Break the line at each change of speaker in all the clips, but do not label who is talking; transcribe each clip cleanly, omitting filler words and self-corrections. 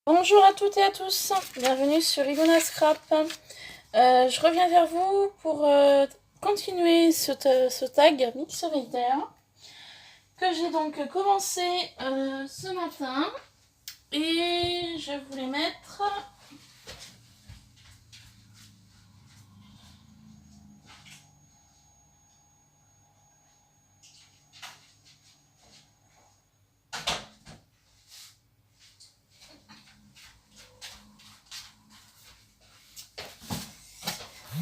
Bonjour à toutes et à tous, bienvenue sur Igona Scrap. Je reviens vers vous pour continuer ce tag Mixometer que j'ai donc commencé ce matin et je voulais mettre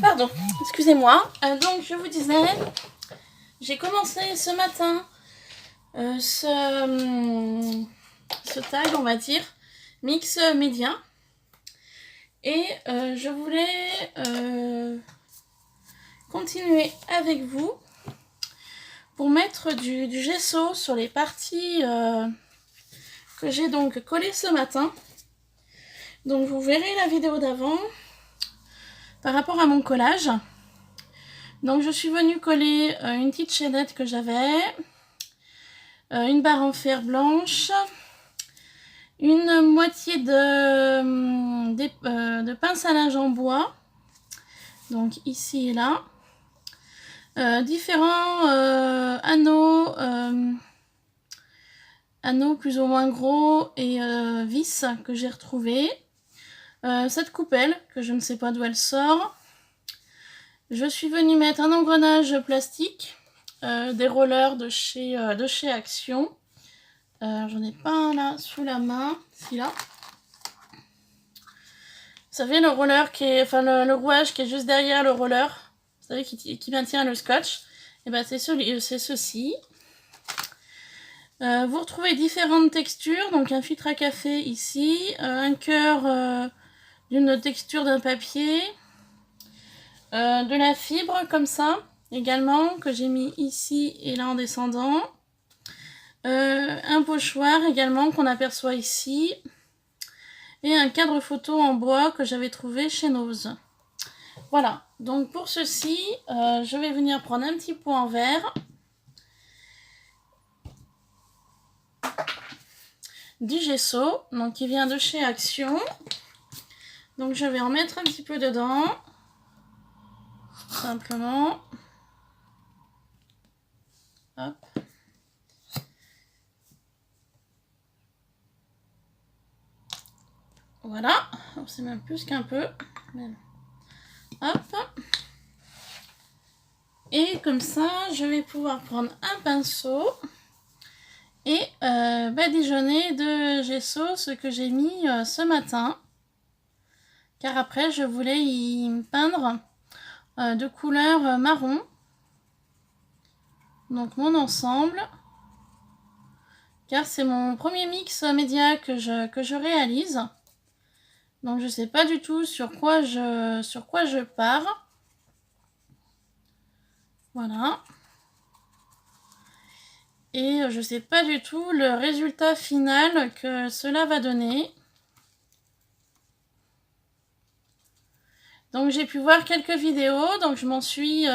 pardon, excusez-moi. Donc je vous disais, j'ai commencé ce matin ce tag, on va dire, Mix Média. Et je voulais continuer avec vous pour mettre du gesso sur les parties que j'ai donc collées ce matin. Donc vous verrez la vidéo d'avant par rapport à mon collage. Donc je suis venue coller une petite chaînette que j'avais, une barre en fer blanche, une moitié de pince à linge en bois, donc ici et là, différents anneaux plus ou moins gros et vis que j'ai retrouvés, cette coupelle que je ne sais pas d'où elle sort. Je suis venue mettre un engrenage plastique, des rollers de chez Action. J'en ai pas un là sous la main, celui-là. Vous savez, le roller qui est, enfin le rouage qui est juste derrière le roller, vous savez, qui maintient le scotch, et ben c'est ceci. Vous retrouvez différentes textures, donc un filtre à café ici, un cœur d'une texture d'un papier, de la fibre comme ça également que j'ai mis ici et là en descendant, un pochoir également qu'on aperçoit ici et un cadre photo en bois que j'avais trouvé chez Nose. Voilà, donc pour ceci je vais venir prendre un petit pot en verre, du gesso donc qui vient de chez Action. Donc je vais en mettre un petit peu dedans, simplement. Hop. Voilà, c'est même plus qu'un peu. Hop. Et comme ça, je vais pouvoir prendre un pinceau et badigeonner de gesso ce que j'ai mis ce matin. Car après, je voulais y peindre de couleur marron. Donc mon ensemble. Car c'est mon premier mix média que je réalise. Donc je sais pas du tout sur quoi je pars. Voilà. Et je sais pas du tout le résultat final que cela va donner. Donc j'ai pu voir quelques vidéos, donc je m'en suis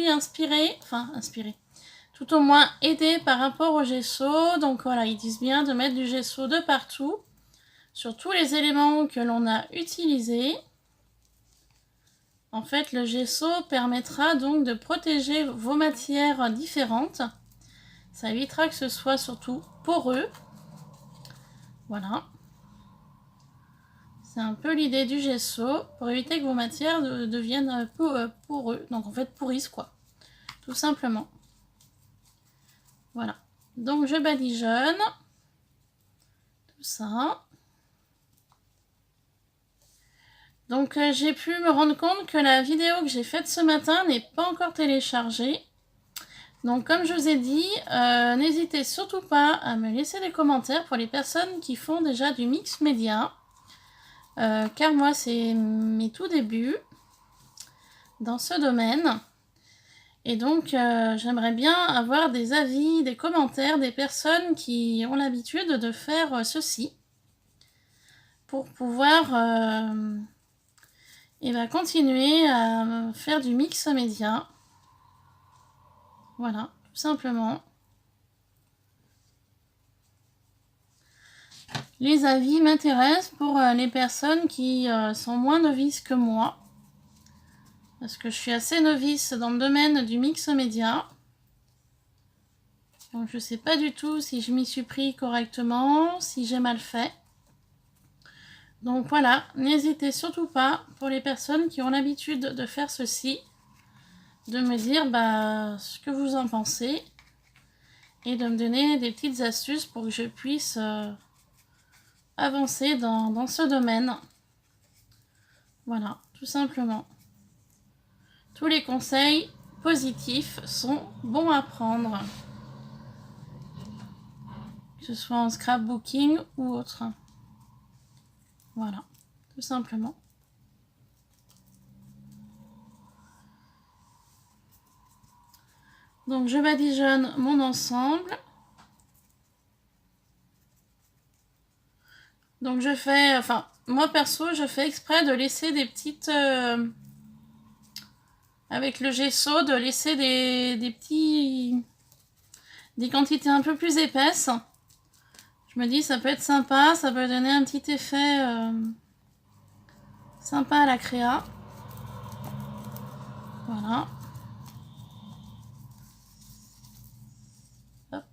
inspirée, tout au moins aidée par rapport au gesso. Donc voilà, ils disent bien de mettre du gesso de partout, sur tous les éléments que l'on a utilisés. En fait, le gesso permettra donc de protéger vos matières différentes. Ça évitera que ce soit surtout poreux. Voilà. C'est un peu l'idée du gesso, pour éviter que vos matières deviennent poreux. Donc en fait pourrissent quoi, tout simplement. Voilà. Donc je badigeonne tout ça. Donc j'ai pu me rendre compte que la vidéo que j'ai faite ce matin n'est pas encore téléchargée. Donc comme je vous ai dit, n'hésitez surtout pas à me laisser des commentaires pour les personnes qui font déjà du mix média. Car moi c'est mes tout débuts dans ce domaine. Et donc j'aimerais bien avoir des avis, des commentaires des personnes qui ont l'habitude de faire ceci. Pour pouvoir continuer à faire du mix média. Voilà, tout simplement. les avis m'intéressent pour les personnes qui sont moins novices que moi. Parce que je suis assez novice dans le domaine du mix média. Donc je ne sais pas du tout si je m'y suis pris correctement, si j'ai mal fait. Donc voilà, n'hésitez surtout pas, pour les personnes qui ont l'habitude de faire ceci, de me dire ce que vous en pensez et de me donner des petites astuces pour que je puisse avancer dans ce domaine. Voilà, tout simplement. Tous les conseils positifs sont bons à prendre, que ce soit en scrapbooking ou autre. Voilà, tout simplement. Donc je badigeonne mon ensemble. Donc je fais, enfin moi perso je fais exprès de laisser des petites, avec le gesso, de laisser des quantités un peu plus épaisses. Je me dis ça peut être sympa, ça peut donner un petit effet sympa à la créa. Voilà. Hop.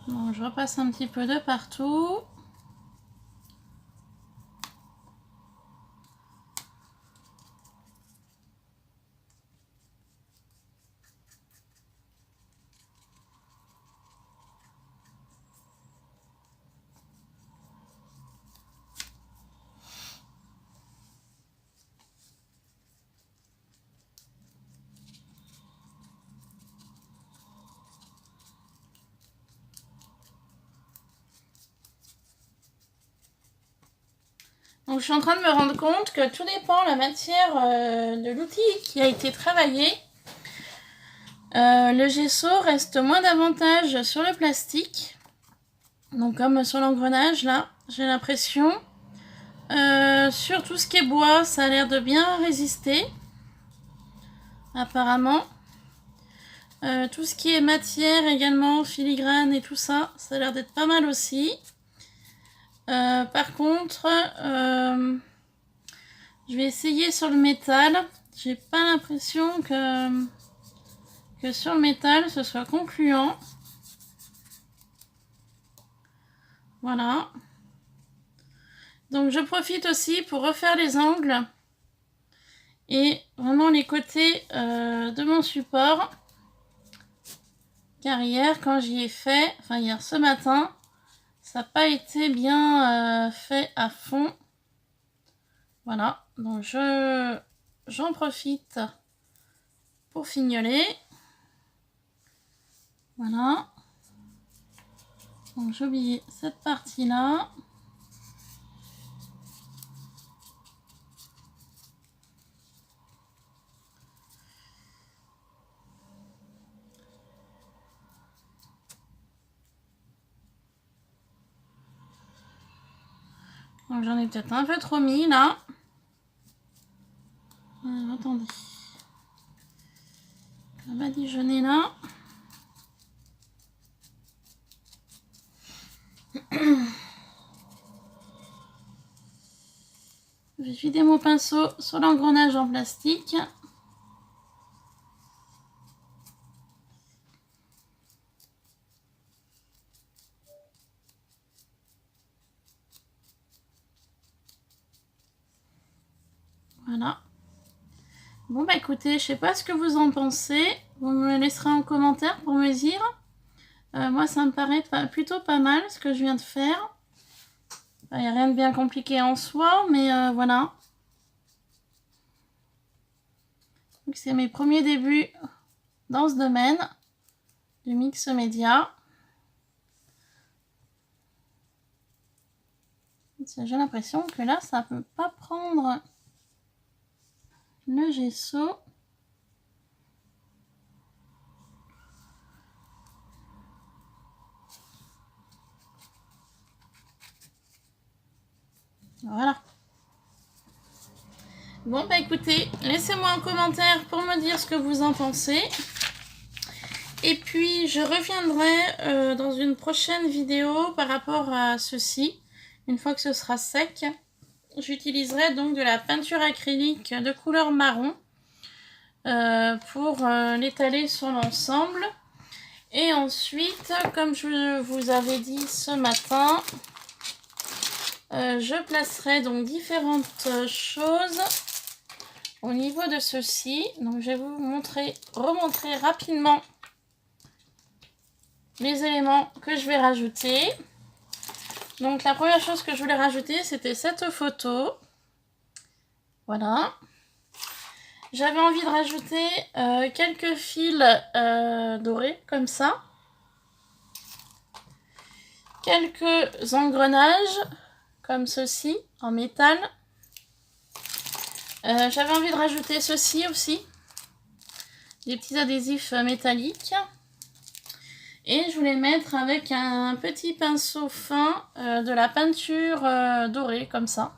Bon, je repasse un petit peu de partout. Donc je suis en train de me rendre compte que tout dépend de la matière de l'outil qui a été travaillé. Le gesso reste moins d'avantage sur le plastique. Donc comme sur l'engrenage là, j'ai l'impression. Sur tout ce qui est bois, ça a l'air de bien résister. Apparemment. Tout ce qui est matière également, filigrane et tout ça, ça a l'air d'être pas mal aussi. Par contre, je vais essayer sur le métal. J'ai pas l'impression que sur le métal ce soit concluant. Voilà. Donc je profite aussi pour refaire les angles et vraiment les côtés de mon support. Car hier, quand j'y ai fait, enfin hier ce matin, ça n'a pas été bien fait à fond. Voilà, donc j'en profite pour fignoler. Voilà. Donc j'ai oublié cette partie-là. Donc j'en ai peut-être un peu trop mis là. Attendez. On va badigeonner là. Je vais vider mon pinceau sur l'engrenage en plastique. Voilà. Bon bah écoutez, je sais pas ce que vous en pensez. Vous me laisserez en commentaire pour me dire. Moi ça me paraît plutôt pas mal ce que je viens de faire. Il n'y a rien de bien compliqué en soi, mais voilà. C'est mes premiers débuts dans ce domaine du mix média. J'ai l'impression que là ça ne peut pas prendre le gesso. Voilà. Bon bah écoutez, laissez-moi un commentaire pour me dire ce que vous en pensez. Et puis je reviendrai dans une prochaine vidéo par rapport à ceci. Une fois que ce sera sec, j'utiliserai donc de la peinture acrylique de couleur marron pour l'étaler sur l'ensemble. Et ensuite, comme je vous avais dit ce matin, je placerai donc différentes choses au niveau de ceci. Donc je vais vous remontrer rapidement les éléments que je vais rajouter. Donc la première chose que je voulais rajouter, c'était cette photo. Voilà. J'avais envie de rajouter quelques fils dorés, comme ça. Quelques engrenages, comme ceci, en métal. J'avais envie de rajouter ceci aussi. Des petits adhésifs métalliques. Et je voulais mettre avec un petit pinceau fin de la peinture dorée, comme ça.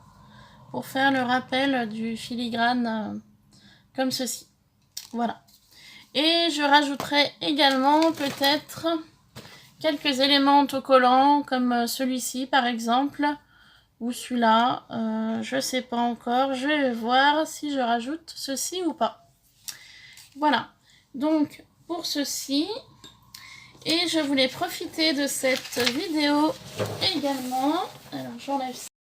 Pour faire le rappel du filigrane comme ceci. Voilà. Et je rajouterai également peut-être quelques éléments autocollants comme celui-ci par exemple. Ou celui-là. Je sais pas encore. Je vais voir si je rajoute ceci ou pas. Voilà. Donc pour ceci... Et je voulais profiter de cette vidéo également. Alors j'enlève ça.